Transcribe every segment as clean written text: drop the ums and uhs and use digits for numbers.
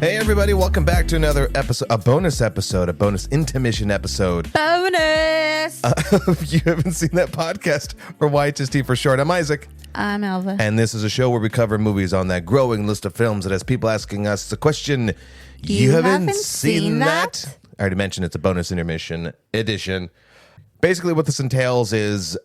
Hey everybody, welcome back to another episode, a bonus intermission episode. Bonus! If you haven't seen that podcast, or YHST for short, I'm Isaac. I'm Elva. And this is a show where we cover movies on that growing list of films that has people asking us the question, you haven't seen that? I already mentioned it's a bonus intermission edition. Basically what this entails is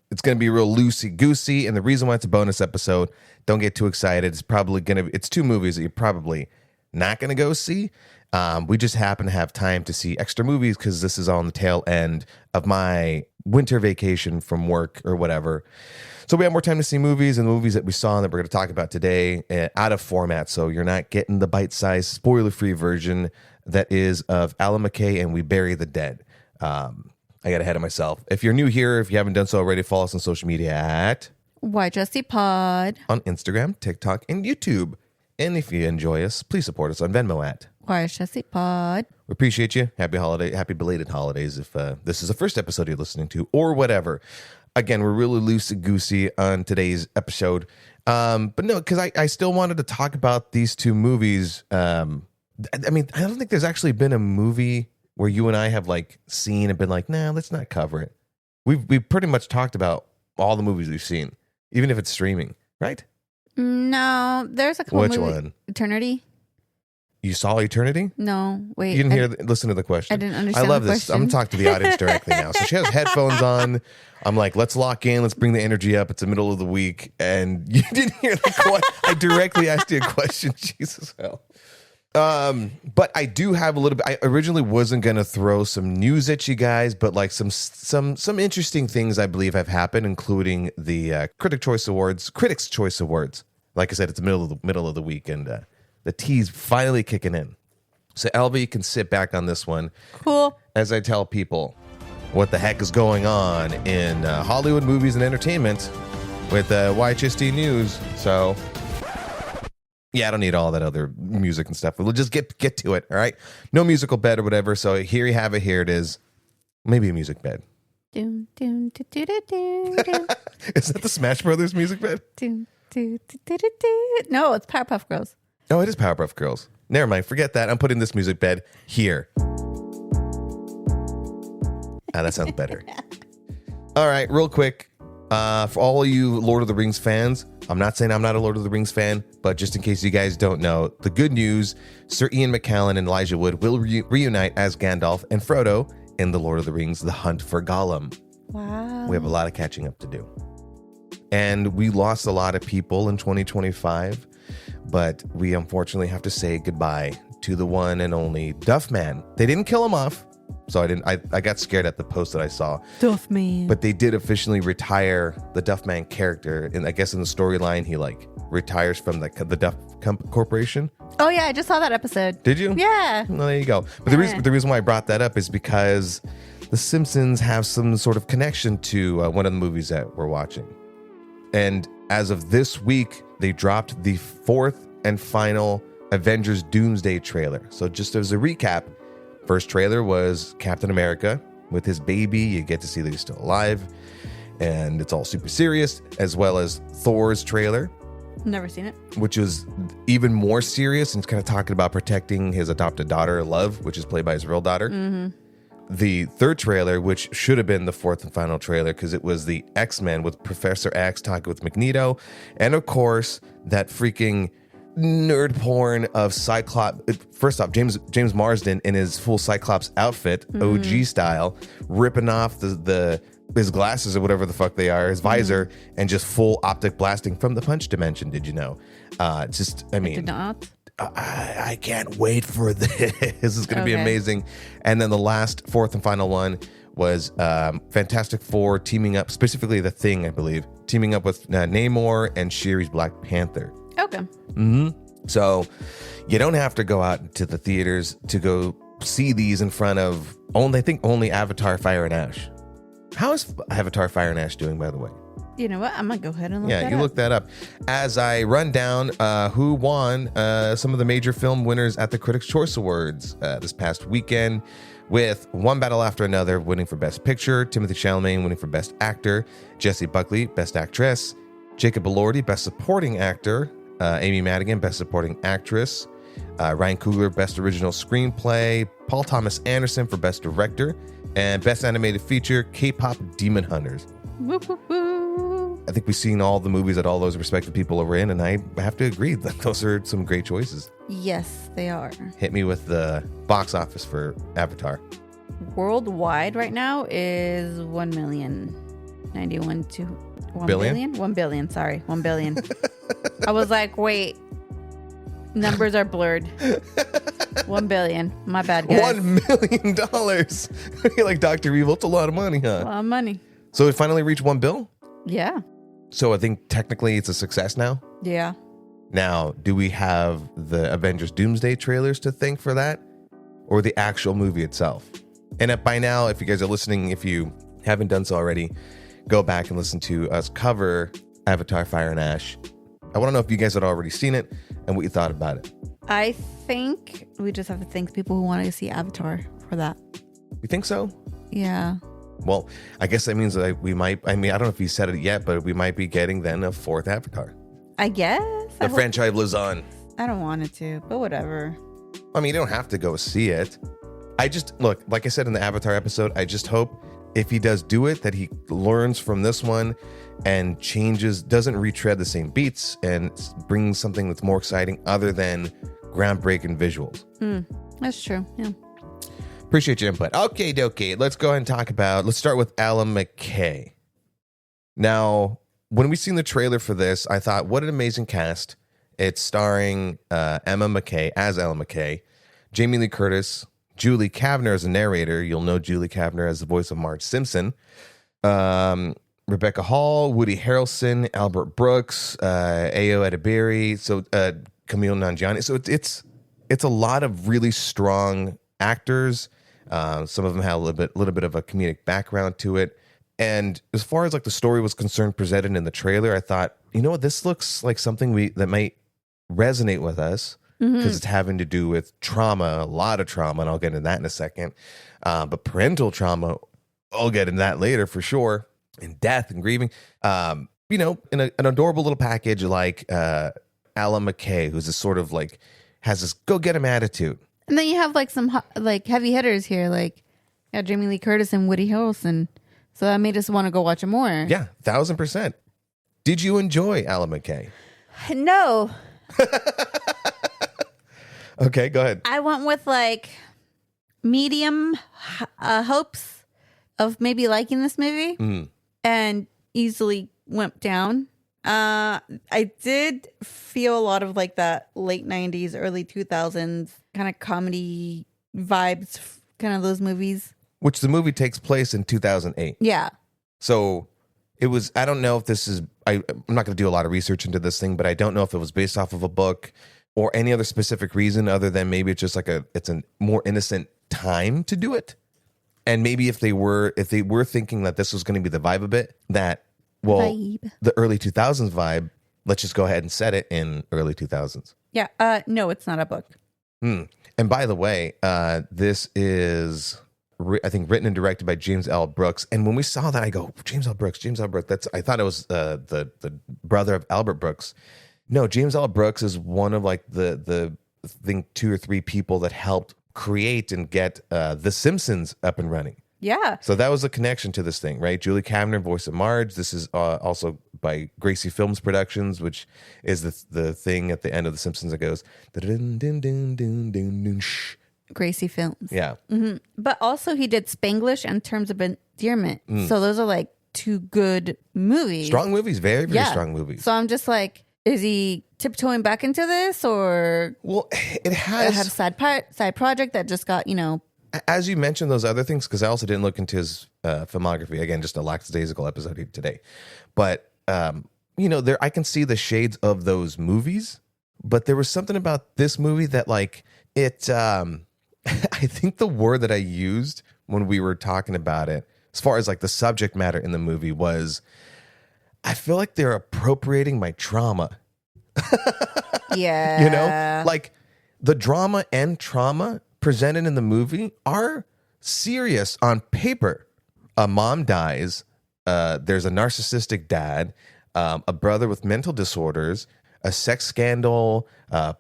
it's going to be real loosey-goosey, and the reason why it's a bonus episode, don't get too excited. It's two movies that you're probably not going to go see. We just happen to have time to see extra movies because this is on the tail end of my winter vacation from work or whatever. So we have more time to see movies, and the movies that we saw and that we're going to talk about today out of format. So you're not getting the bite-sized, spoiler-free version that is of Alan McCay and We Bury the Dead. I got ahead of myself. If you're new here, if you haven't done so already, follow us on social media at YHST Pod on Instagram, TikTok, and YouTube. And if you enjoy us, please support us on Venmo at YHST Pod. We appreciate you. Happy belated holidays if this is the first episode you're listening to or whatever. Again, we're really loosey-goosey on today's episode. But no, because I still wanted to talk about these two movies. I don't think there's actually been a movie where you and I have seen and been like, nah, let's not cover it. We've pretty much talked about all the movies we've seen, even if it's streaming, right? No, there's a couple Which movies. one? Eternity? You saw Eternity? No, wait. You didn't listen to the question. I didn't understand I love the this. question. I'm going to talk to the audience directly now. So she has headphones on. I'm like, let's lock in. Let's bring the energy up. It's the middle of the week. And you didn't hear the question. I directly asked you a question. Jesus hell. But I do have a little bit. I originally wasn't going to throw some news at you guys, but some interesting things I believe have happened, including the Critics' Choice Awards. Like I said, it's the middle of the week, and the tea's finally kicking in. So Elva, you can sit back on this one. Cool. As I tell people what the heck is going on in Hollywood movies and entertainment with YHST News. So yeah, I don't need all that other music and stuff. We'll just get to it, all right? No musical bed or whatever. So here you have it. Here it is. Maybe a music bed. Doom, doom, do, do, do, do, do. Is that the Smash Brothers music bed? Doom, do, do, do, do, do. No, it's Powerpuff Girls. Oh, it is Powerpuff Girls. Never mind. Forget that. I'm putting this music bed here. That sounds better. All right, real quick. For all you Lord of the Rings fans, I'm not saying I'm not a Lord of the Rings fan, but just in case you guys don't know, the good news, Sir Ian McKellen and Elijah Wood will reunite as Gandalf and Frodo in The Lord of the Rings, The Hunt for Gollum. Wow. We have a lot of catching up to do. And we lost a lot of people in 2025, but we unfortunately have to say goodbye to the one and only Duffman. They didn't kill him off. So I got scared at the post that I saw. Duffman. But they did officially retire the Duffman character. And I guess in the storyline, he retires from the Duff Corporation. Oh, yeah. I just saw that episode. Did you? Yeah. Well, there you go. But the reason why I brought that up is because The Simpsons have some sort of connection to one of the movies that we're watching. And as of this week, they dropped the fourth and final Avengers Doomsday trailer. So just as a recap, first trailer was Captain America with his baby. You get to see that he's still alive, and it's all super serious, as well as Thor's trailer. Never seen it. Which is even more serious, and it's kind of talking about protecting his adopted daughter, Love, which is played by his real daughter. Mm-hmm. The third trailer, which should have been the fourth and final trailer, because it was the X-Men with Professor X talking with Magneto, and of course, that freaking nerd porn of Cyclops. First off, James Marsden in his full Cyclops outfit, OG style, ripping off his glasses or whatever the fuck they are, his visor, and just full optic blasting from the punch dimension. Did you know? I did not. I can't wait for this. This is going to be amazing. And then the last, fourth and final one was Fantastic Four teaming up, specifically The Thing, I believe, teaming up with Namor and Shuri's Black Panther. Okay. Mm-hmm. So you don't have to go out to the theaters to go see these in front of only Avatar Fire and Ash. How is Avatar Fire and Ash doing, by the way? You know what? I'm going to go ahead and look that up. Yeah, you look that up. As I run down who won some of the major film winners at the Critics' Choice Awards this past weekend, with one battle after another winning for Best Picture, Timothée Chalamet winning for Best Actor, Jessie Buckley, Best Actress, Jacob Elordi, Best Supporting Actor, Amy Madigan, Best Supporting Actress. Ryan Coogler, Best Original Screenplay. Paul Thomas Anderson for Best Director. And Best Animated Feature, K-Pop Demon Hunters. Woo, woo, woo. I think we've seen all the movies that all those respective people are in, and I have to agree that those are some great choices. Yes, they are. Hit me with the box office for Avatar. Worldwide right now is 1,091 to 1 Billion? 1 billion. Sorry, 1 billion. I was like, wait, numbers are blurred. 1 billion. My bad, guys. $1 million. You're like Dr. Evil. It's a lot of money, huh? A lot of money. So it finally reached $1 billion? Yeah. So I think technically it's a success now. Yeah. Now, do we have the Avengers Doomsday trailers to thank for that? Or the actual movie itself? And by now, if you guys are listening, if you haven't done so already, go back and listen to us cover Avatar Fire and Ash. I want to know if you guys had already seen it and what you thought about it. I think we just have to thank people who want to see Avatar for that. You think so? Yeah. Well, I guess that means that we might, I don't know if he said it yet, but we might be getting then a fourth Avatar. I guess. The franchise lives on. I don't want it to, but whatever. I mean, you don't have to go see it. I just, look, like I said in the Avatar episode, I just hope if he does do it, that he learns from this one and changes, doesn't retread the same beats and brings something that's more exciting other than groundbreaking visuals. That's true. Yeah. Appreciate your input. Okay, dokie. Let's go ahead and let's start with Alan McCay. Now, when we seen the trailer for this, I thought, what an amazing cast. It's starring Emma McCay as Alan McCay, Jamie Lee Curtis, Julie Kavner as a narrator. You'll know Julie Kavner as the voice of Marge Simpson. Rebecca Hall, Woody Harrelson, Albert Brooks, Ayo Edebiri, so Camille Nanjiani. So it's a lot of really strong actors. Some of them have a little bit of a comedic background to it. And as far as like the story was concerned, presented in the trailer, I thought, you know what, this looks like something that might resonate with us because it's having to do with trauma, a lot of trauma, and I'll get into that in a second. But parental trauma, I'll get into that later for sure, and death and grieving. In an adorable little package like Alan McCay, who's this sort of like has this go get him attitude. And then you have like some like heavy hitters here, like Jamie Lee Curtis and Woody Harrelson. So that made us want to go watch it more. Yeah, 1,000%. Did you enjoy Alan McCay? No. Okay, go ahead. I went with like medium hopes of maybe liking this movie and easily went down. I did feel a lot of like that late 90s, early 2000s kind of comedy vibes, kind of those movies. Which the movie takes place in 2008. Yeah. So it was, I don't know if this is, I'm not going to do a lot of research into this thing, but I don't know if it was based off of a book or any other specific reason other than maybe it's just like it's a more innocent time to do it. And maybe if they were thinking that this was going to be the vibe of it, that, well, the early 2000s vibe, let's just go ahead and set it in early 2000s. Yeah. No, it's not a book. And by the way, this is, I think, written and directed by James L. Brooks. And when we saw that, I go, James L. Brooks. I thought it was the brother of Albert Brooks. No, James L. Brooks is one of like the I think 2 or 3 people that helped create and get The Simpsons up and running. Yeah. So that was a connection to this thing, right? Julie Kavner, voice of Marge. This is also by Gracie Films Productions, which is the thing at the end of The Simpsons that goes Gracie Films. Yeah. Mm-hmm. But also he did Spanglish and Terms of Endearment. So those are like 2 good movies. Strong movies, very, very strong movies. So I'm just like, is he tiptoeing back into this, or well, it had a side project that just got, as you mentioned those other things, because I also didn't look into his filmography. Again, just a lackadaisical episode here today. But there I can see the shades of those movies. But there was something about this movie that like it. I think the word that I used when we were talking about it, as far as like the subject matter in the movie, was I feel like they're appropriating my trauma. Yeah. Like the drama and trauma presented in the movie are serious on paper. A mom dies. There's a narcissistic dad, a brother with mental disorders, a sex scandal,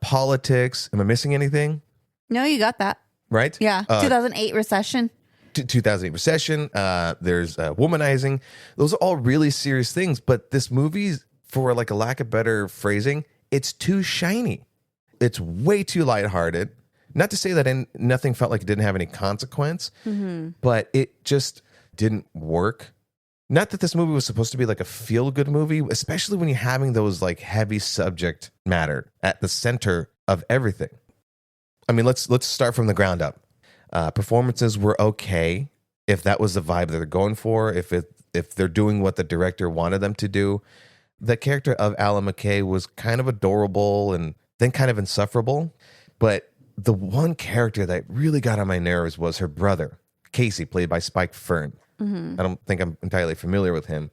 politics. Am I missing anything? No, you got that. Right? Yeah. 2008 recession. 2008 recession. There's womanizing. Those are all really serious things. But this movie, for like a lack of better phrasing, it's too shiny. It's way too lighthearted. Not to say that nothing felt like it didn't have any consequence, but it just didn't work. Not that this movie was supposed to be like a feel-good movie, especially when you're having those like heavy subject matter at the center of everything. I mean, let's start from the ground up. Performances were okay if that was the vibe that they're going for, if they're doing what the director wanted them to do. The character of Alan McCay was kind of adorable and then kind of insufferable. But the one character that really got on my nerves was her brother, Casey, played by Spike Fern. I don't think I'm entirely familiar with him.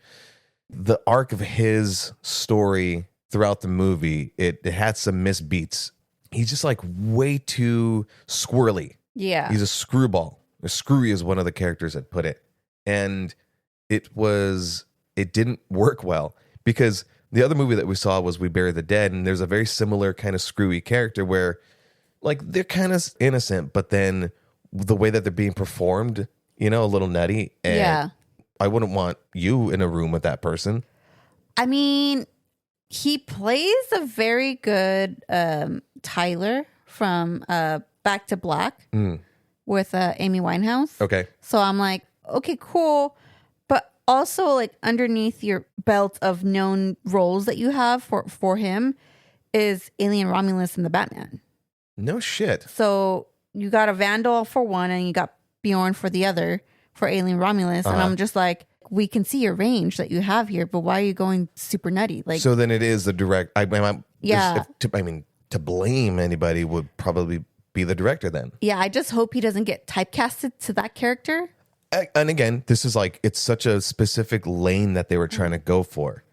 The arc of his story throughout the movie, it had some misbeats. He's just like way too squirrely. Yeah. He's a screwball. Or screwy is one of the characters that put it. And it didn't work well because the other movie that we saw was We Bury the Dead, and there's a very similar kind of screwy character where like they're kind of innocent, but then the way that they're being performed, a little nutty. And yeah. I wouldn't want you in a room with that person. I mean, he plays a very good Tyler from Back to Black with Amy Winehouse. Okay. So I'm like, okay, cool. But also like underneath your belt of known roles that you have for him is Alien Romulus and the Batman. No shit. So you got a Vandal for one and you got Bjorn for the other for Alien Romulus. And I'm just like, we can see your range that you have here, but why are you going super nutty? Like, so then it is the direct. Yeah. To blame anybody would probably be the director then. Yeah, I just hope he doesn't get typecasted to that character. And again, this is like, it's such a specific lane that they were trying to go for,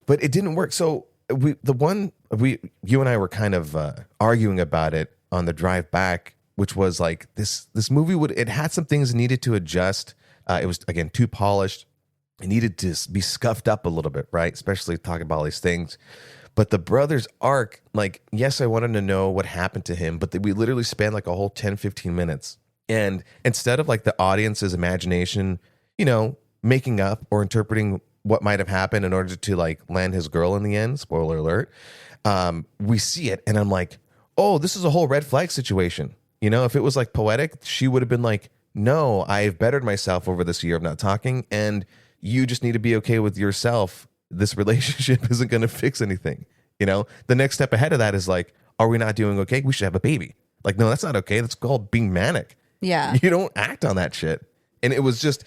but it didn't work. So you and I were kind of arguing about it on the drive back, which was like this movie it had some things it needed to adjust. It was, again, too polished. It needed to be scuffed up a little bit, right? Especially talking about all these things. But the brother's arc, like, yes, I wanted to know what happened to him, but we literally spent like a whole 10, 15 minutes. And instead of like the audience's imagination, making up or interpreting what might have happened in order to like land his girl in the end, spoiler alert, we see it. And I'm like, oh, this is a whole red flag situation. If it was like poetic, she would have been like, no, I've bettered myself over this year of not talking, and you just need to be okay with yourself. This relationship isn't going to fix anything. The next step ahead of that is like, are we not doing okay? We should have a baby. Like, no, that's not okay. That's called being manic. Yeah. You don't act on that shit. And it was just,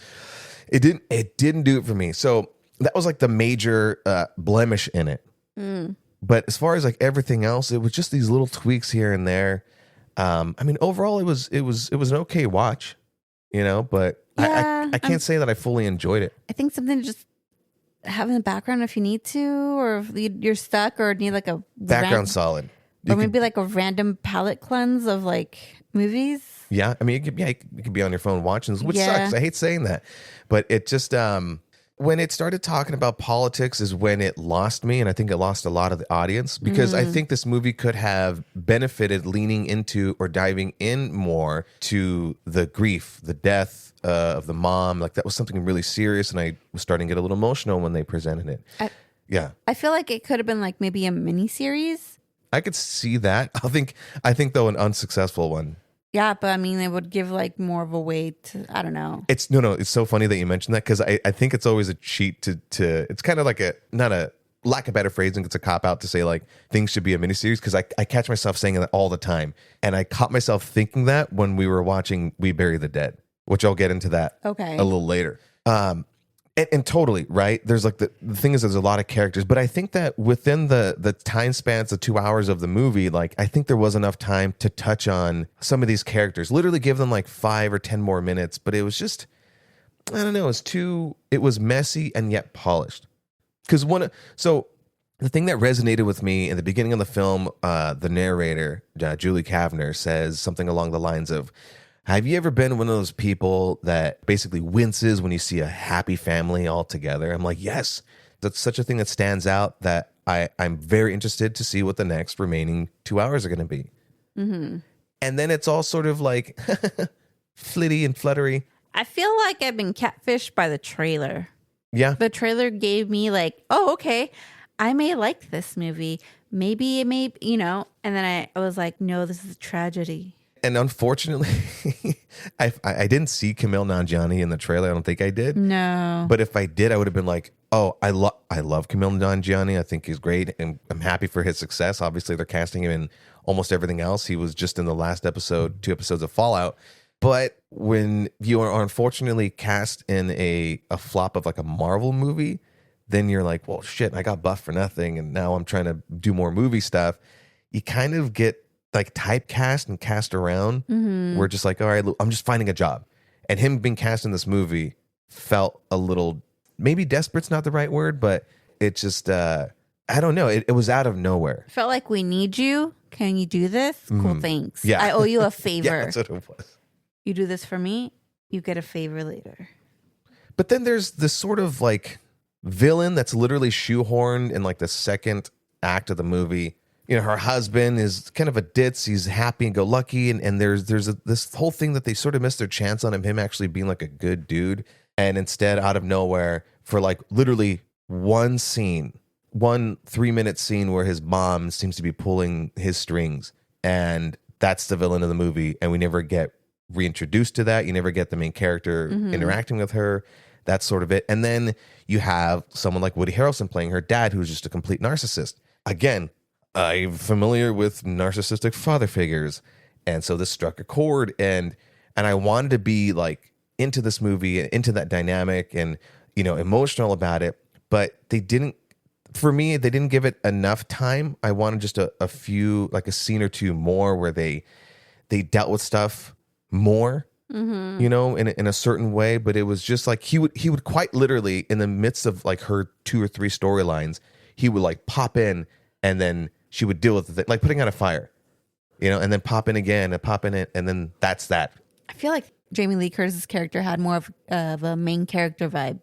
it didn't do it for me. So that was like the major blemish in it. But as far as like everything else, it was just these little tweaks here and there. Overall it was an okay watch, but Yeah, I can't say that I fully enjoyed it. I think something to just have in the background if you need to, or if you're stuck or need like a Background solid. Or maybe like a random palette cleanse of like movies. Yeah. I mean, you could be on your phone watching, which Yeah. sucks. I hate saying that, but it just, when it started talking about politics is when it lost me. And I think it lost a lot of the audience because I think this movie could have benefited leaning into or diving in more to the grief, the death of the mom. Like that was something really serious. And I was starting to get a little emotional when they presented it. I feel like it could have been like maybe a mini series. I could see that. I think though an unsuccessful one. Yeah, but I mean, it would give like more of a weight. I don't know. It's It's so funny that you mentioned that because I think it's always a cheat to. It's kind of like not a lack of better phrasing. It's a cop out to say like things should be a miniseries because I catch myself saying that all the time, and I caught myself thinking that when we were watching We Bury the Dead, which I'll get into that a little later. And totally right. There's like the thing is there's a lot of characters, but I think that within the time spans of 2 hours of the movie, like I think there was enough time to touch on some of these characters, literally give them like 5 or 10 more minutes. But it was just, I don't know, it was messy and yet polished. So the thing that resonated with me in the beginning of the film, the narrator, Julie Kavner, says something along the lines of, have you ever been one of those people that basically winces when you see a happy family all together? I'm like, yes, that's such a thing that stands out that I'm very interested to see what the next remaining 2 hours are going to be. Mm-hmm. And then it's all sort of like flitty and fluttery. I feel like I've been catfished by the trailer. Yeah. The trailer gave me like, oh, okay, I may like this movie. Maybe it may, and then I was like, no, this is a tragedy. And unfortunately, I didn't see Kumail Nanjiani in the trailer. I don't think I did. No. But if I did, I would have been like, oh, I love Kumail Nanjiani. I think he's great. And I'm happy for his success. Obviously, they're casting him in almost everything else. He was just in the last episode, 2 episodes of Fallout. But when you are unfortunately cast in a flop of like a Marvel movie, then you're like, well, shit, I got buffed for nothing. And now I'm trying to do more movie stuff. You kind of get like typecast and cast around. Mm-hmm. We're just like, all right, I'm just finding a job. And him being cast in this movie felt a little, maybe desperate's not the right word, but it just, I don't know. It was out of nowhere. Felt like, we need you. Can you do this? Cool, thanks. Yeah. I owe you a favor. Yeah, that's what it was. You do this for me, you get a favor later. But then there's this sort of like villain that's literally shoehorned in like the second act of the movie. Her husband is kind of a ditz. He's happy and go lucky. And there's this whole thing that they sort of missed their chance on him actually being like a good dude. And instead, out of nowhere, for like literally one 3-minute scene where his mom seems to be pulling his strings. And that's the villain of the movie. And we never get reintroduced to that. You never get the main character interacting with her. That's sort of it. And then you have someone like Woody Harrelson playing her dad, who's just a complete narcissist. Again, I'm familiar with narcissistic father figures. And so this struck a chord, and I wanted to be like into this movie, into that dynamic, and emotional about it. But they didn't give it enough time. I wanted just a few, like a scene or two more where they dealt with stuff more, in a certain way. But it was just like he would quite literally, in the midst of like her 2 or 3 storylines, he would like pop in, and then she would deal with it, like putting out a fire, and then pop in again and pop in it, and then that's that. I feel like Jamie Lee Curtis's character had more of a main character vibe.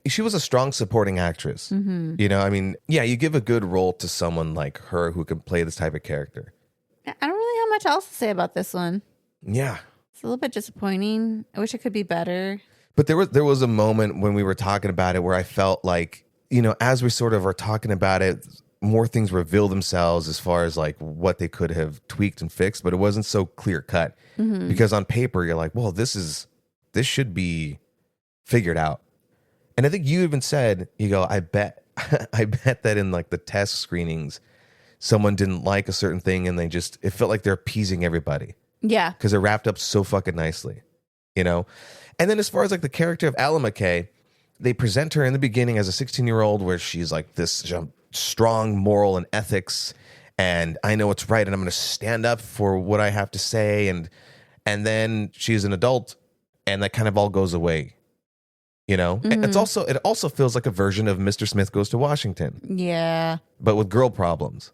She was a strong supporting actress. You give a good role to someone like her who can play this type of character. I don't really have much else to say about this one. Yeah. It's a little bit disappointing. I wish it could be better. But there was a moment when we were talking about it where I felt like, as we sort of are talking about it, more things reveal themselves as far as like what they could have tweaked and fixed, but it wasn't so clear cut because on paper you're like, well, this should be figured out. And I think you even said, I bet that in like the test screenings, someone didn't like a certain thing and it felt like they're appeasing everybody. Yeah. Because it wrapped up so fucking nicely, And then as far as like the character of Ella McCay, they present her in the beginning as a 16-year-old where she's like this strong moral and ethics, and I know what's right, and I'm going to stand up for what I have to say, and then she's an adult, and that kind of all goes away. It also feels like a version of Mr. Smith Goes to Washington. Yeah. But with girl problems.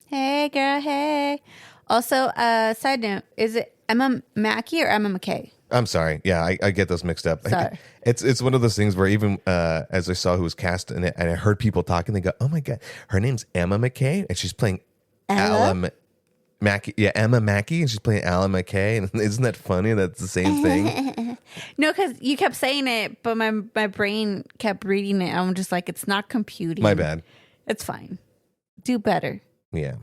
Hey, girl, hey. Also, side note, is it Emma Mackey or Emma McCay? I'm sorry. Yeah, I get those mixed up. Sorry. It's one of those things where even as I saw who was cast in it, and I heard people talking, they go, "Oh my god, her name's Emma McCay, and she's playing Ella Mackey." Yeah, Emma Mackey, and she's playing Ella McCay. And isn't that funny? That's the same thing. No, because you kept saying it, but my brain kept reading it. I'm just like, it's not computing. My bad. It's fine. Do better. Yeah,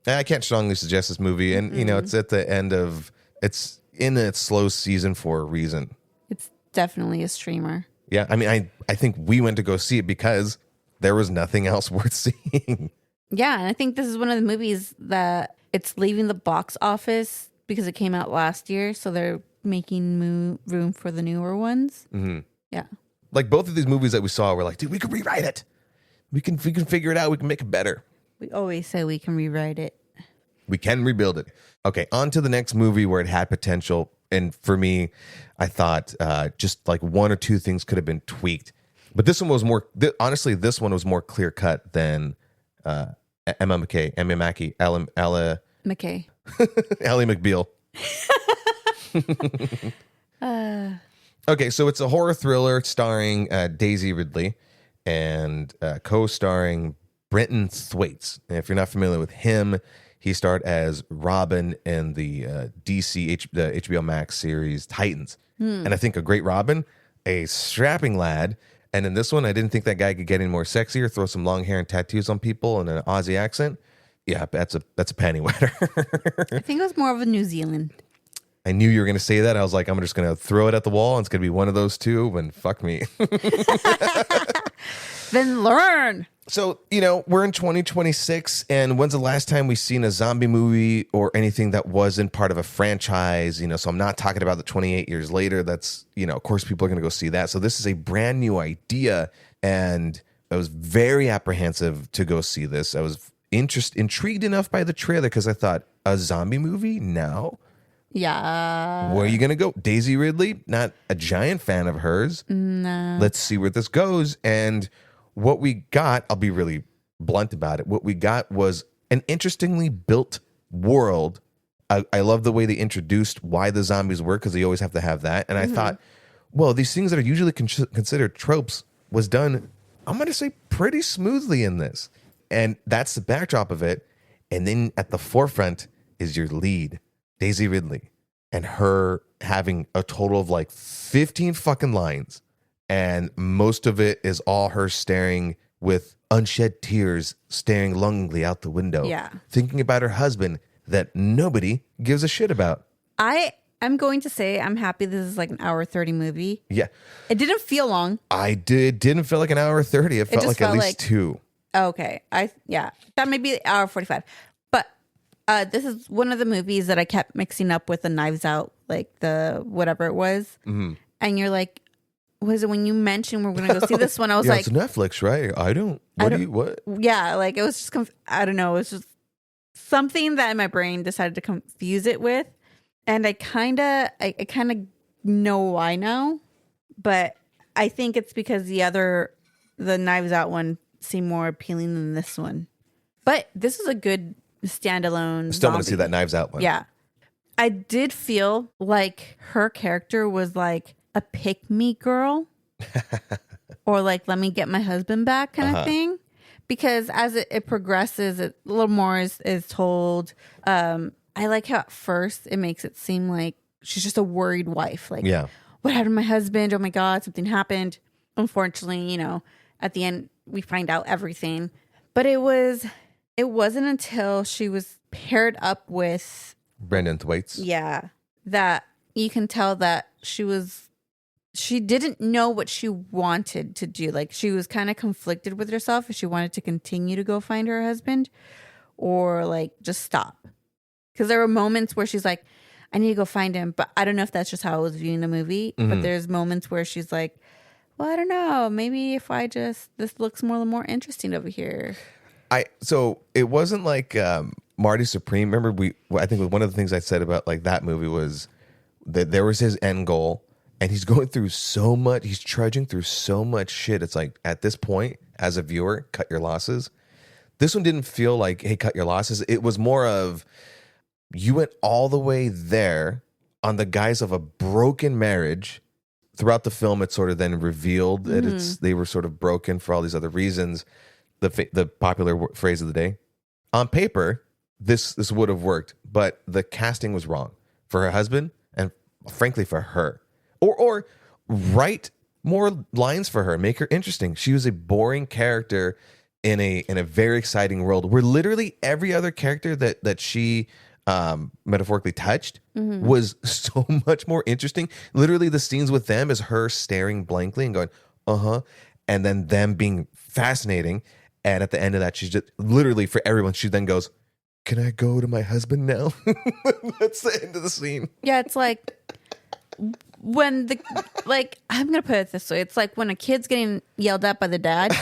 I can't strongly suggest this movie, and it's at the end of it's in its slow season for a reason. It's definitely a streamer. Yeah, I mean, I think we went to go see it because there was nothing else worth seeing. Yeah, and I think this is one of the movies that it's leaving the box office because it came out last year, so they're making room for the newer ones. Mm-hmm. Yeah. Like both of these movies that we saw, we're like, dude, we can rewrite it. We can figure it out. We can make it better. We always say we can rewrite it. We can rebuild it. Okay, on to the next movie where it had potential. And for me, I thought just like 1 or 2 things could have been tweaked. But this one was more, honestly, this one was more clear cut than Emma Mackey, Ella McCay. Ally McBeal. Okay, so it's a horror thriller starring Daisy Ridley and co-starring Brenton Thwaites. And if you're not familiar with him, he starred as Robin in the the HBO Max series Titans. And I think a great Robin, a strapping lad. And in this one, I didn't think that guy could get any more sexy or throw some long hair and tattoos on people and an Aussie accent. Yeah, that's a panty wetter. I think it was more of a New Zealand. I knew you were going to say that. I was like, I'm just going to throw it at the wall, and it's going to be one of those two, and fuck me. Then learn. So, we're in 2026, and when's the last time we've seen a zombie movie or anything that wasn't part of a franchise? So I'm not talking about the 28 years later. That's, of course, people are going to go see that. So this is a brand new idea, and I was very apprehensive to go see this. I was intrigued enough by the trailer because I thought, a zombie movie now? Yeah. Where are you going to go? Daisy Ridley, not a giant fan of hers. No. Let's see where this goes. And what we got, I'll be really blunt about it. What we got was an interestingly built world. I love the way they introduced why the zombies were, because they always have to have that. And I thought, well, these things that are usually considered tropes was done, I'm going to say, pretty smoothly in this. And that's the backdrop of it. And then at the forefront is your lead, Daisy Ridley, and her having a total of like 15 fucking lines. And most of it is all her staring with unshed tears, staring longingly out the window. Yeah. Thinking about her husband that nobody gives a shit about. I'm going to say I'm happy this is like an hour 30 movie. Yeah. It didn't feel long. Didn't feel like an hour 30. It felt like at least 2. Okay. That may be hour 45. But this is one of the movies that I kept mixing up with the Knives Out, like the whatever it was. Mm-hmm. And you're like, was it when you mentioned we're going to go see this one? I was like, it's Netflix, right? What? Yeah, like it was just, I don't know. It was just something that my brain decided to confuse it with. And I kind of know why now, but I think it's because the Knives Out one seemed more appealing than this one. But this is a good standalone. Still want to see that Knives Out one. Yeah. I did feel like her character was like a pick-me girl or like, let me get my husband back kind of thing. Because as it progresses, a little more is told. I like how at first it makes it seem like she's just a worried wife. Like, what happened to my husband? Oh my God, something happened. Unfortunately, at the end we find out everything. But it wasn't until she was paired up with Brenton Thwaites. Yeah. That you can tell that she didn't know what she wanted to do. Like she was kind of conflicted with herself if she wanted to continue to go find her husband or like just stop. Because there were moments where she's like, I need to go find him. But I don't know if that's just how I was viewing the movie. Mm-hmm. But there's moments where she's like, well, I don't know. Maybe if this looks more interesting over here. So it wasn't like Marty Supreme. Remember, I think one of the things I said about like that movie was that there was his end goal. And he's going through so much. He's trudging through so much shit. It's like, at this point, as a viewer, cut your losses. This one didn't feel like, hey, cut your losses. It was more of, you went all the way there on the guise of a broken marriage. Throughout the film, it sort of then revealed that they were sort of broken for all these other reasons. The popular phrase of the day. On paper, this would have worked, but the casting was wrong for her husband and frankly for her. Or write more lines for her, make her interesting. She was a boring character in a very exciting world where literally every other character that she metaphorically touched was so much more interesting. Literally the scenes with them is her staring blankly and going, and then them being fascinating. And at the end of that, she's just literally for everyone, she then goes, can I go to my husband now? That's the end of the scene. Yeah, it's like when I'm gonna put it this way, it's like when a kid's getting yelled at by the dad,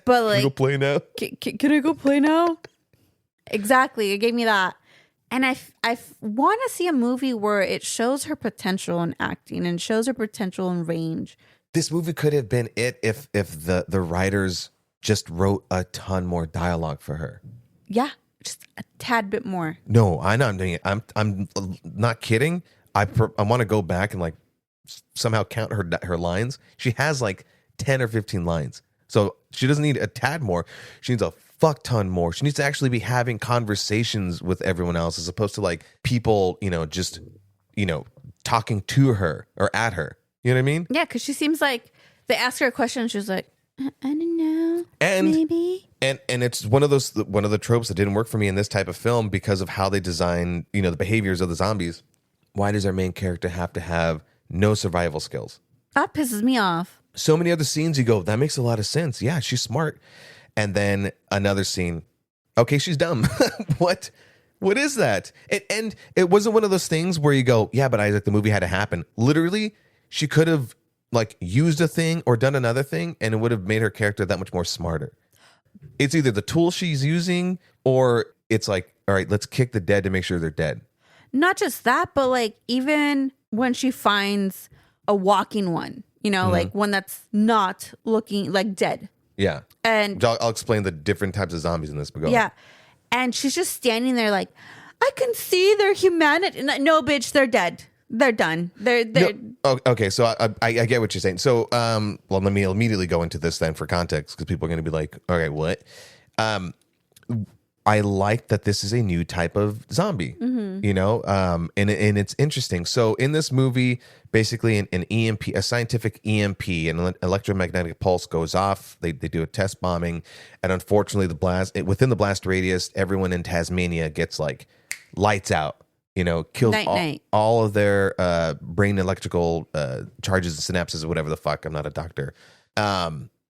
but like, can I go play now? Can I go play now? Exactly, it gave me that, and I want to see a movie where it shows her potential in acting and shows her potential in range. This movie could have been it if the writers just wrote a ton more dialogue for her. Yeah, just a tad bit more. No, I know I'm doing it. I'm not kidding. I want to go back and like somehow count her lines. She has like 10 or 15 lines. So she doesn't need a tad more. She needs a fuck ton more. She needs to actually be having conversations with everyone else as opposed to like people, just, talking to her or at her. You know what I mean? Yeah, because she seems like they ask her a question and she's like, I don't know. And maybe. And it's one of the tropes that didn't work for me in this type of film because of how they design, the behaviors of the zombies. Why does our main character have to have no survival skills? That pisses me off. So many other scenes you go, that makes a lot of sense. Yeah, she's smart. And then another scene, okay, she's dumb. What is that? And it wasn't one of those things where you go, yeah, but Isaac, the movie had to happen. Literally, she could have like used a thing or done another thing and it would have made her character that much more smarter. It's either the tool she's using or it's like, all right, let's kick the dead to make sure they're dead. Not just that, but like even when she finds a walking one, like one that's not looking like dead. Yeah. And I'll explain the different types of zombies in this. But go on. Yeah. And she's just standing there like, I can see their humanity. No, bitch, they're dead. They're done. They're No. Okay, so I get what you're saying. So, let me immediately go into this then for context because people are going to be like, okay, what? I like that this is a new type of zombie, and it's interesting. So in this movie, basically an EMP, a scientific EMP, an electromagnetic pulse goes off. They do a test bombing, and unfortunately, within the blast radius, everyone in Tasmania gets like lights out. Kills all of their brain electrical charges and synapses or whatever the fuck. I'm not a doctor.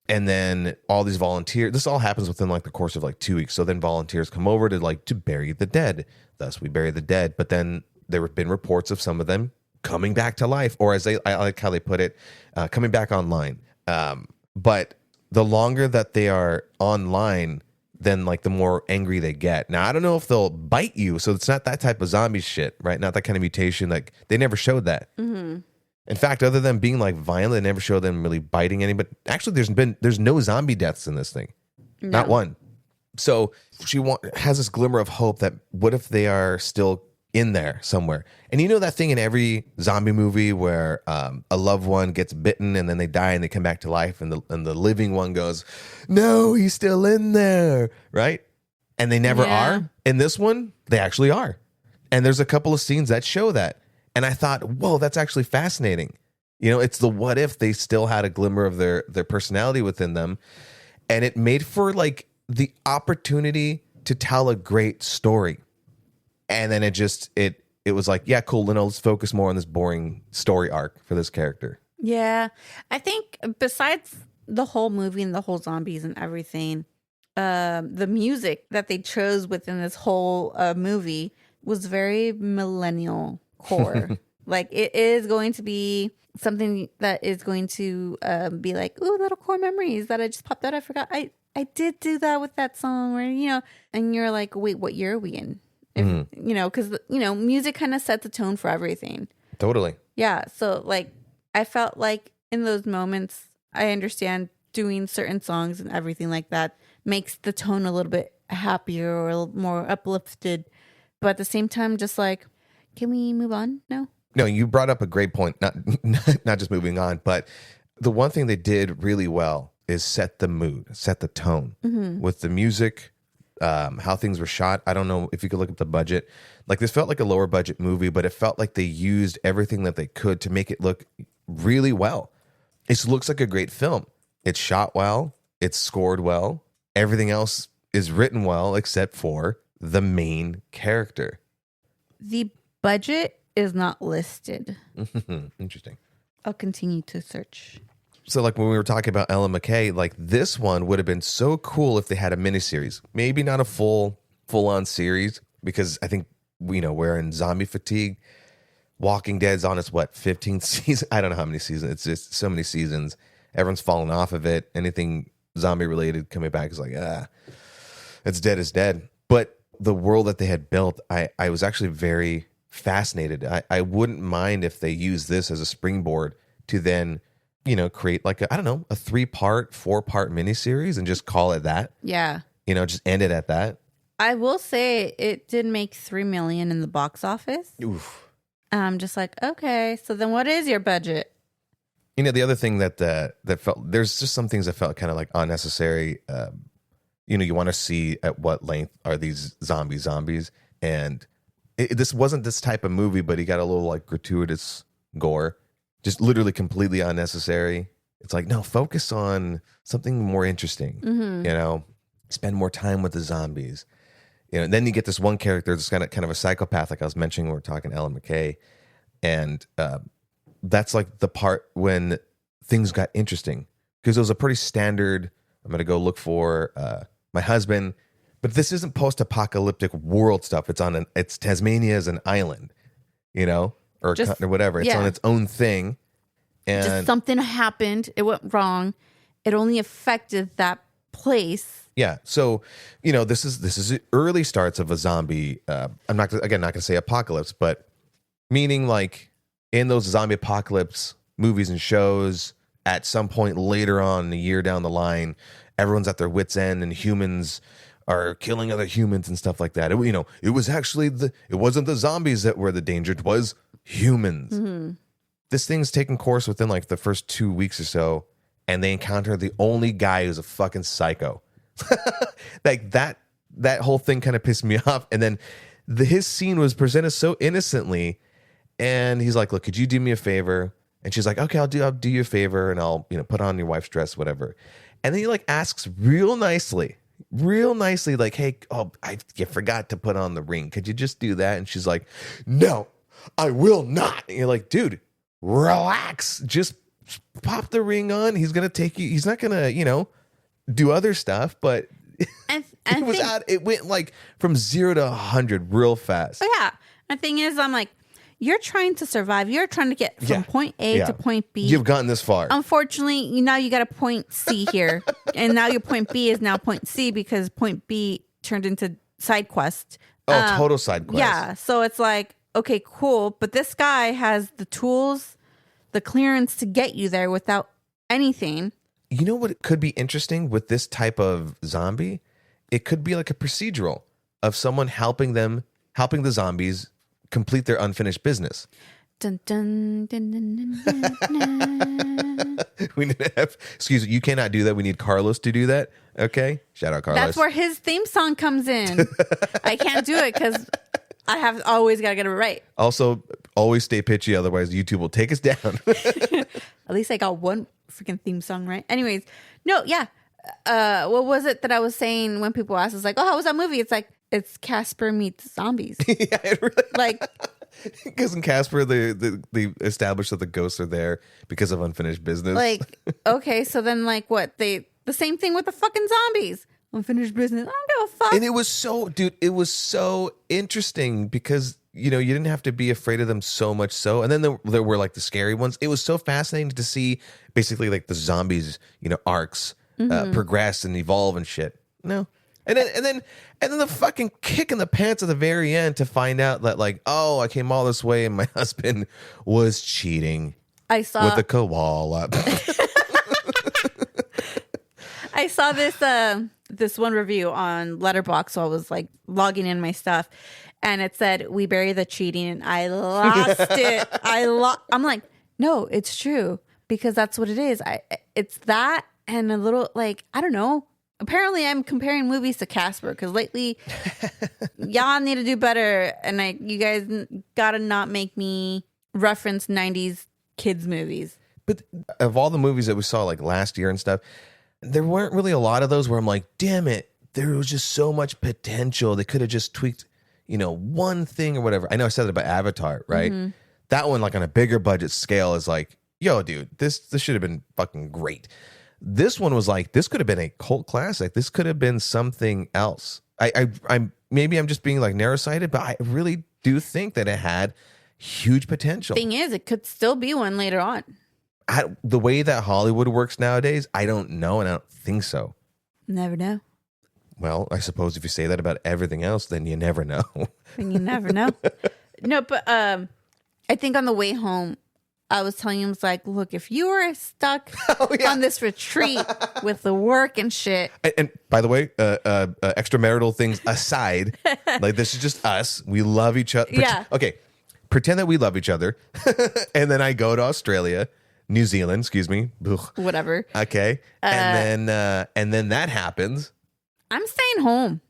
And then all these volunteers, this all happens within like the course of like 2 weeks. So then volunteers come over to bury the dead. Thus we bury the dead. But then there have been reports of some of them coming back to life, or I like how they put it, coming back online. But the longer that they are online, then like the more angry they get. Now, I don't know if they'll bite you. So it's not that type of zombie shit, right? Not that kind of mutation. Like they never showed that. Mm-hmm. In fact, other than being like violent, they never showed them really biting any. But actually, there's no zombie deaths in this thing, not one. So she has this glimmer of hope that what if they are still in there somewhere? And that thing in every zombie movie where a loved one gets bitten and then they die and they come back to life, and the living one goes, "No, he's still in there," right? And they never are. In this one, they actually are. And there's a couple of scenes that show that. And I thought, whoa, that's actually fascinating. It's the what if they still had a glimmer of their personality within them. And it made for like the opportunity to tell a great story. And then it was like, yeah, cool. Then let's focus more on this boring story arc for this character. Yeah. I think besides the whole movie and the whole zombies and everything, the music that they chose within this whole movie was very millennial core. Like it is going to be something that is going to be like, ooh, little core memories that I just popped out. I forgot I did do that with that song where, and you're like, wait, what year are we in? If, because, music kind of sets a tone for everything. Totally. Yeah. So like, I felt like in those moments, I understand doing certain songs and everything like that makes the tone a little bit happier or a little more uplifted. But at the same time, just like, can we move on now? No, you brought up a great point. Not just moving on, but the one thing they did really well is set the mood, set the tone with the music, how things were shot. I don't know if you could look up the budget. Like this felt like a lower budget movie, but it felt like they used everything that they could to make it look really well. It looks like a great film. It's shot well. It's scored well. Everything else is written well except for the main character. The budget is not listed. Interesting. I'll continue to search. So like when we were talking about Ellen McCay, like this one would have been so cool if they had a miniseries. Maybe not a full-on series, because I think, we're in zombie fatigue. Walking Dead's on its, 15th season? I don't know how many seasons. It's just so many seasons. Everyone's fallen off of it. Anything zombie-related coming back is like, it's dead is dead. But the world that they had built, I was actually very fascinated. I wouldn't mind if they use this as a springboard to then, create like a 3-part, 4-part miniseries and just call it that. Yeah. Just end it at that. I will say it did make $3 million in the box office. Oof. I'm just like, okay, so then what is your budget? You know, the other thing that felt, there's just some things that felt kind of like unnecessary. You know, you want to see at what length are these zombies, and this wasn't this type of movie, but he got a little like gratuitous gore, just literally completely unnecessary. It's like, no, focus on something more interesting. You know, spend more time with the zombies. You know, and then you get this one character that's kind of a psychopath, like I was mentioning when we were talking Ellen McCay, and that's like the part when things got interesting, because it was a pretty standard, I'm going to go look for my husband, but this isn't post-apocalyptic world stuff. It's Tasmania as an island, you know, or whatever. It's on its own thing. And just something happened. It went wrong. It only affected that place. Yeah. So, you know, this is the early starts of a zombie. I'm not going to say apocalypse, but meaning like in those zombie apocalypse movies and shows, at some point later on, a year down the line, everyone's at their wits' end and humans are killing other humans and stuff like that. It was actually it wasn't the zombies that were the danger. It was humans. This thing's taken course within like the first 2 weeks or so, and they encounter the only guy who's a fucking psycho. Like that whole thing kind of pissed me off. And then his scene was presented so innocently, and he's like, "Look, could you do me a favor?" And she's like, "Okay, I'll do you a favor, and I'll put on your wife's dress, whatever." And then he like asks real nicely, like, "Hey, you forgot to put on the ring. Could you just do that?" And she's like, "No, I will not." And you're like, dude, relax. Just pop the ring on. He's gonna take you. He's not gonna, do other stuff. But it went like from 0 to 100 real fast. Oh yeah. The thing is, I'm like, you're trying to survive. You're trying to get from point A to point B. You've gotten this far. Unfortunately, now you got a point C here. And now your point B is now point C because point B turned into side quest. Total side quest. Yeah. So it's like, okay, cool. But this guy has the tools, the clearance to get you there without anything. You know what could be interesting with this type of zombie? It could be like a procedural of someone helping the zombies complete their unfinished business. Dun, dun, dun, dun, dun, dun. We need to have, excuse me, you cannot do that. We need Carlos to do that. Okay? Shout out Carlos. That's where his theme song comes in. I can't do it because I have always got to get it right. Also, always stay pitchy. Otherwise, YouTube will take us down. At least I got one freaking theme song right. Anyways, no, yeah. What was it that I was saying when people ask us like, "Oh, how was that movie?" It's like, it's Casper meets zombies. Yeah, it really, like, because in Casper they established that the ghosts are there because of unfinished business. Like, okay, so then like what? The same thing with the fucking zombies. Unfinished business. I don't give a fuck. And it was so interesting because you didn't have to be afraid of them so much so. And then there were like the scary ones. It was so fascinating to see basically like the zombies, arcs progress and evolve and shit. No. And then the fucking kick in the pants at the very end to find out that like, oh, I came all this way and my husband was cheating. I saw with the koala. I saw this one review on Letterboxd, so I was like logging in my stuff, and it said, "We bury the cheating," and I lost it. I'm like, no, it's true because that's what it is. It's that and a little like, I don't know. Apparently, I'm comparing movies to Casper because lately, y'all need to do better. And you guys gotta not make me reference 90s kids movies. But of all the movies that we saw like last year and stuff, there weren't really a lot of those where I'm like, damn it, there was just so much potential. They could have just tweaked, one thing or whatever. I know I said it about Avatar, right? Mm-hmm. That one, like on a bigger budget scale, is like, yo, dude, this should have been fucking great. This one was like, this could have been a cult classic. This could have been something else. I'm maybe I'm just being like narrow-sighted, but I really do think that it had huge potential. Thing is, it could still be one later on. The way that Hollywood works nowadays, I don't know, and I don't think so. Never know. Well, I suppose if you say that about everything else, then you never know. Then you never know. No, but I think on the way home, I was telling him, like, look, if you were stuck on this retreat with the work and shit. And by the way, extramarital things aside, like this is just us. We love each other. Yeah. Okay. Pretend that we love each other. And then I go to Australia New Zealand, excuse me. Ugh. Whatever. Okay. And then that happens. I'm staying home.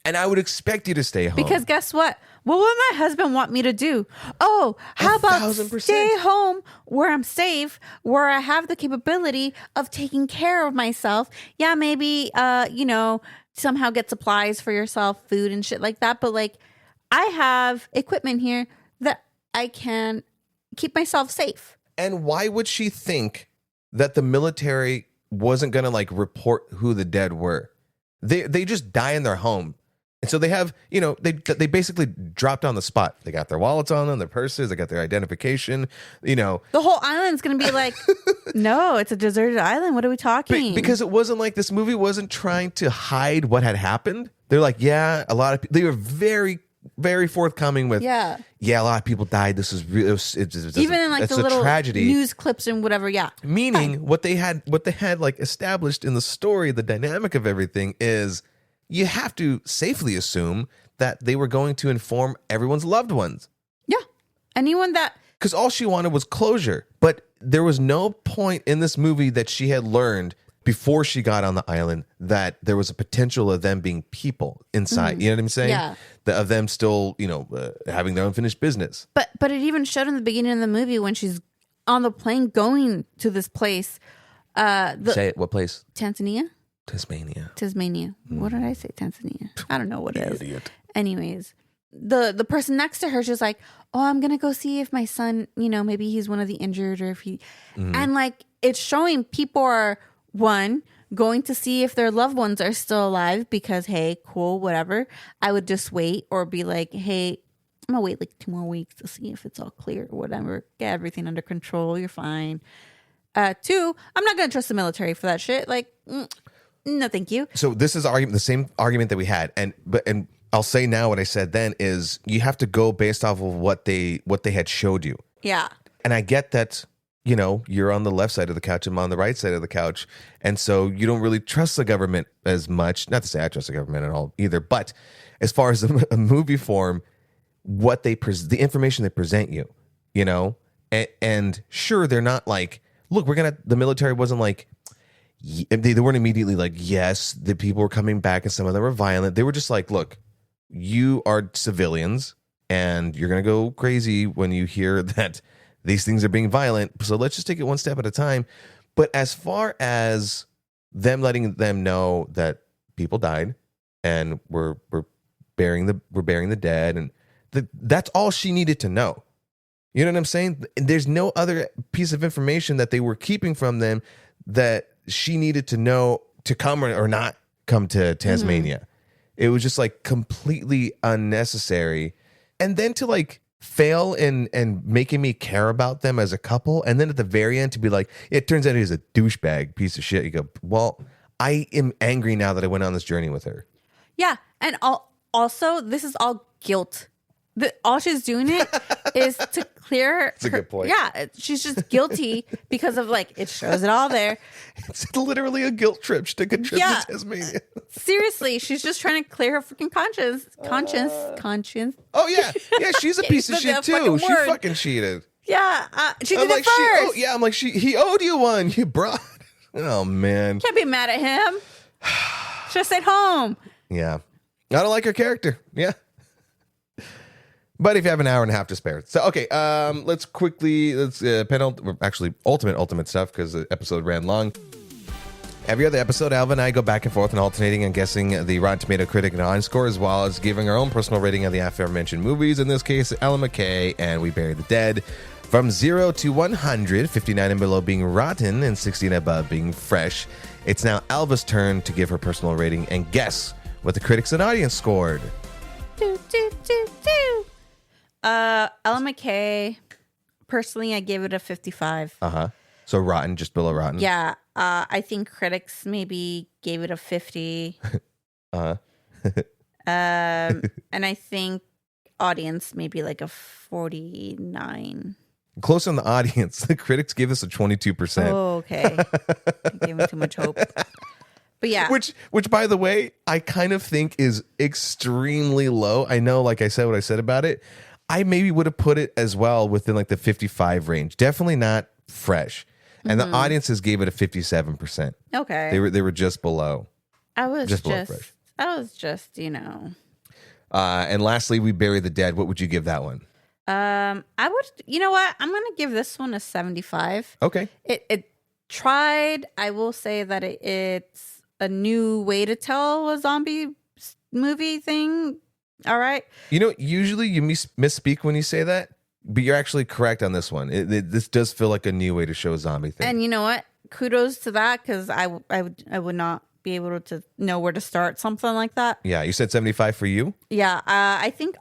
And I would expect you to stay home. Because guess what? What would my husband want me to do? Oh, how about 1,000%. stay home where I'm safe, where I have the capability of taking care of myself? Yeah, maybe, somehow get supplies for yourself, food and shit like that. But like, I have equipment here that I can keep myself safe. And why would she think that the military wasn't going to like report who the dead were? They just die in their home. And so they have, they basically dropped on the spot. They got their wallets on them, their purses, they got their identification, The whole island's going to be like, no, it's a deserted island. What are we talking? Because it wasn't like this movie wasn't trying to hide what had happened. They're like, yeah, a lot of people, they were very, very forthcoming with, yeah, a lot of people died. This is real. It's even in like the little tragedy. News clips and whatever. Yeah. Meaning what they had like established in the story, the dynamic of everything is, you have to safely assume that they were going to inform everyone's loved ones. Yeah. Anyone that... Because all she wanted was closure. But there was no point in this movie that she had learned before she got on the island that there was a potential of them being people inside. Mm-hmm. You know what I'm saying? Yeah. Of them still, having their unfinished business. But it even showed in the beginning of the movie when she's on the plane going to this place. Say it. What place? Tasmania. What did I say? Tanzania. I don't know what it is. Idiot. Anyways, the person next to her, she's like, oh, I'm going to go see if my son, maybe he's one of the injured or if he... Mm-hmm. And like, it's showing people are, one, going to see if their loved ones are still alive because, hey, cool, whatever. I would just wait or be like, hey, I'm going to wait like 2 more weeks to see if it's all clear or whatever. Get everything under control. You're fine. 2, I'm not going to trust the military for that shit. Like... No, thank you. So this is the same argument that we had, and I'll say now what I said then is you have to go based off of what they had showed you. Yeah. And I get that, you're on the left side of the couch, I'm on the right side of the couch, and so you don't really trust the government as much. Not to say I trust the government at all either, but as far as a movie form, what the information they present you, and sure, they're not like, look, the military wasn't like. They weren't immediately like, yes, the people were coming back and some of them were violent. They were just like, look, you are civilians and you're going to go crazy when you hear that these things are being violent. So let's just take it one step at a time. But as far as them letting them know that people died and we're burying the dead, and that's all she needed to know. You know what I'm saying? There's no other piece of information that they were keeping from them that she needed to know to come or not come to Tasmania. Mm-hmm. It was just like completely unnecessary. And then to like fail in making me care about them as a couple. And then at the very end to be like, it turns out he's a douchebag piece of shit. You go, well, I am angry now that I went on this journey with her. Yeah. And also, this is all guilt. All she's doing it is to clear. That's a good point. Yeah, she's just guilty because of like it shows it all there. It's literally a guilt trip. She took a trip to Tasmania. Seriously, she's just trying to clear her freaking conscience. Oh yeah, she's a piece of shit too. She fucking cheated. Yeah, she did it first. I'm like he owed you one. You brought. Oh man, can't be mad at him. Should have stayed home. Yeah, I don't like her character. Yeah. But if you have an hour and a half to spare. So, okay, let's ultimate stuff because the episode ran long. Every other episode, Alva and I go back and forth and alternating and guessing the Rotten Tomato critic and audience score, as well as giving our own personal rating of the aforementioned movies. In this case, Ellen McCay and We Bury the Dead. From 0 to 100, 59 and below being rotten and 60 and above being fresh. It's now Alva's turn to give her personal rating and guess what the critics and audience scored. Ellen McCay, personally, I gave it a 55. So rotten, just below rotten. Yeah. I think critics maybe gave it a 50. And I think audience maybe like a 49. Close on the audience. The critics gave us a 22%. Oh, okay. I gave them too much hope. But yeah. Which by the way, I kind of think is extremely low. I know, like I said what I said about it. I maybe would have put it as well within like the 55 range. Definitely not fresh. and the audiences gave it a 57%. Okay. They were just below. I was just below fresh. And lastly, We Bury the Dead. What would you give that one? I would, you know what? I'm going to give this one a 75. Okay. It tried. I will say that it's a new way to tell a zombie movie thing. All right. You know, usually you misspeak when you say that, but you're actually correct on this one. This does feel like a new way to show a zombie thing. And you know what? Kudos to that, because I would not be able to know where to start something like that. Yeah, you said 75 for you? Yeah, I think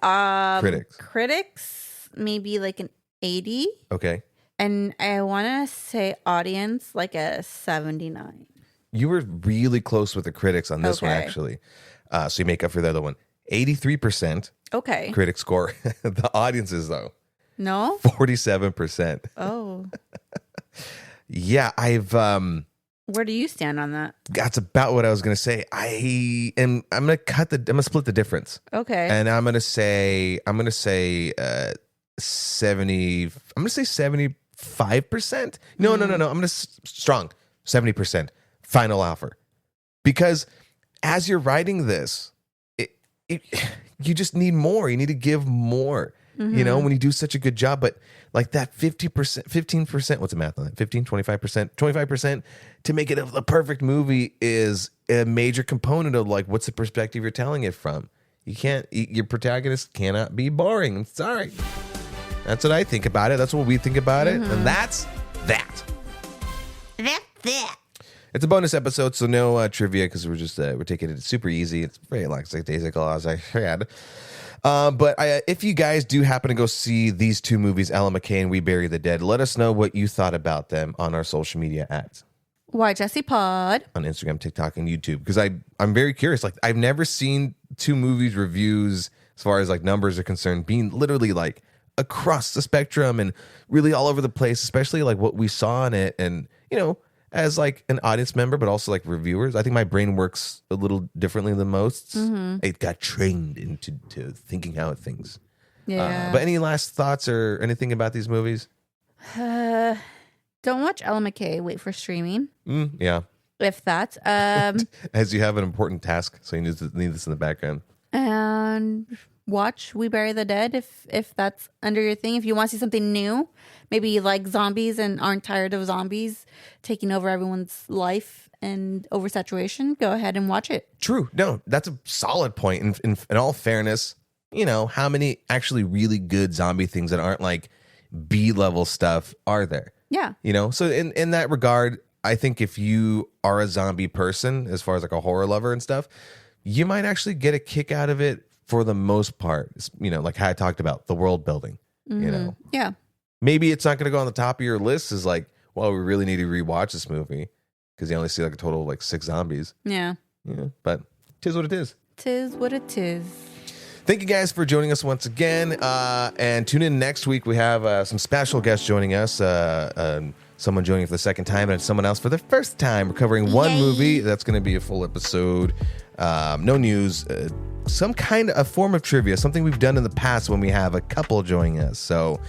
critics maybe like an 80. Okay. And I want to say audience like a 79. You were really close with the critics on this one, actually. So you make up for the other one. 83%. Okay. Critic score. The audiences, though. No? 47%. Oh. Yeah, Where do you stand on that? That's about what I was gonna say. I'm gonna split the difference. Okay. And I'm gonna say 70. I'm gonna say 75%. No. I'm gonna strong 70%. Final offer. Because as you're writing this, you just need more. You need to give more. You know, when you do such a good job, but like that 50%, 15%, what's the math on that? 15, 25% to make it a perfect movie is a major component of like, what's the perspective you're telling it from? Your protagonist cannot be boring. I'm sorry. That's what I think about it. That's what we think about it. And that's that. That's it. It's a bonus episode, so no trivia because we're taking it super easy. It's very lackadaisical as I had. But if you guys do happen to go see these two movies, Alan McCay and We Bury the Dead, let us know what you thought about them on our social media at Why Jesse Pod on Instagram, TikTok, and YouTube. Because I'm very curious. Like I've never seen two movies reviews as far as like numbers are concerned being literally like across the spectrum and really all over the place, especially like what we saw in it. And you know, as like an audience member, but also like reviewers, I think my brain works a little differently than most. It got trained into thinking how it thinks. Yeah. But any last thoughts or anything about these movies? Don't watch Ella McCay. Wait for streaming. Yeah. If that's as you have an important task, so you need this in the background. And watch We Bury the Dead if that's under your thing. If you want to see something new, maybe you like zombies and aren't tired of zombies taking over everyone's life and oversaturation, go ahead and watch it. True. No, that's a solid point. In all fairness, you know, how many actually really good zombie things that aren't like B-level stuff are there? Yeah. You know, so in that regard, I think if you are a zombie person, as far as like a horror lover and stuff, you might actually get a kick out of it for the most part. You know, like how I talked about the world building, you know? Yeah. Maybe it's not going to go on the top of your list as like, well, we really need to rewatch this movie because you only see like a total of like 6 zombies. Yeah. Yeah. But 'tis what it is. 'Tis what it is. Thank you guys for joining us once again. And tune in next week. We have some special guests joining us. Someone joining for the second time and someone else for the first time. We're covering one movie. That's going to be a full episode. No news. Some kind of a form of trivia. Something we've done in the past when we have a couple joining us. So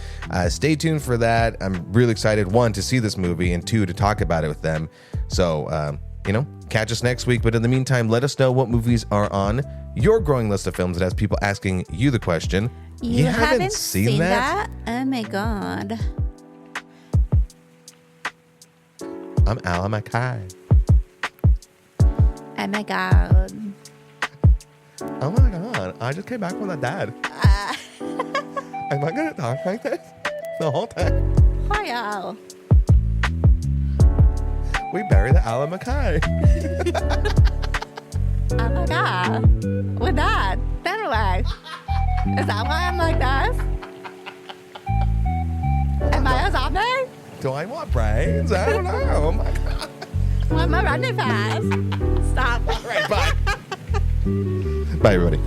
stay tuned for that. I'm really excited, 1, to see this movie, and 2, to talk about it with them. So, you know, catch us next week. But in the meantime, let us know what movies are on your growing list of films that has people asking you the question. You haven't seen that? Oh my God. I'm Alan McCay. Oh my God. Oh my God. I just came back from my dad. Am I going to talk like this the whole time? Hi, Al. We bury the Alan McCay. Oh my God. With that. Anyway. Is that why I'm like this? Am I a zombie? Do I want brains? I don't know. Oh my God. Why am I running fast? Stop. All right, bye. Bye, everybody.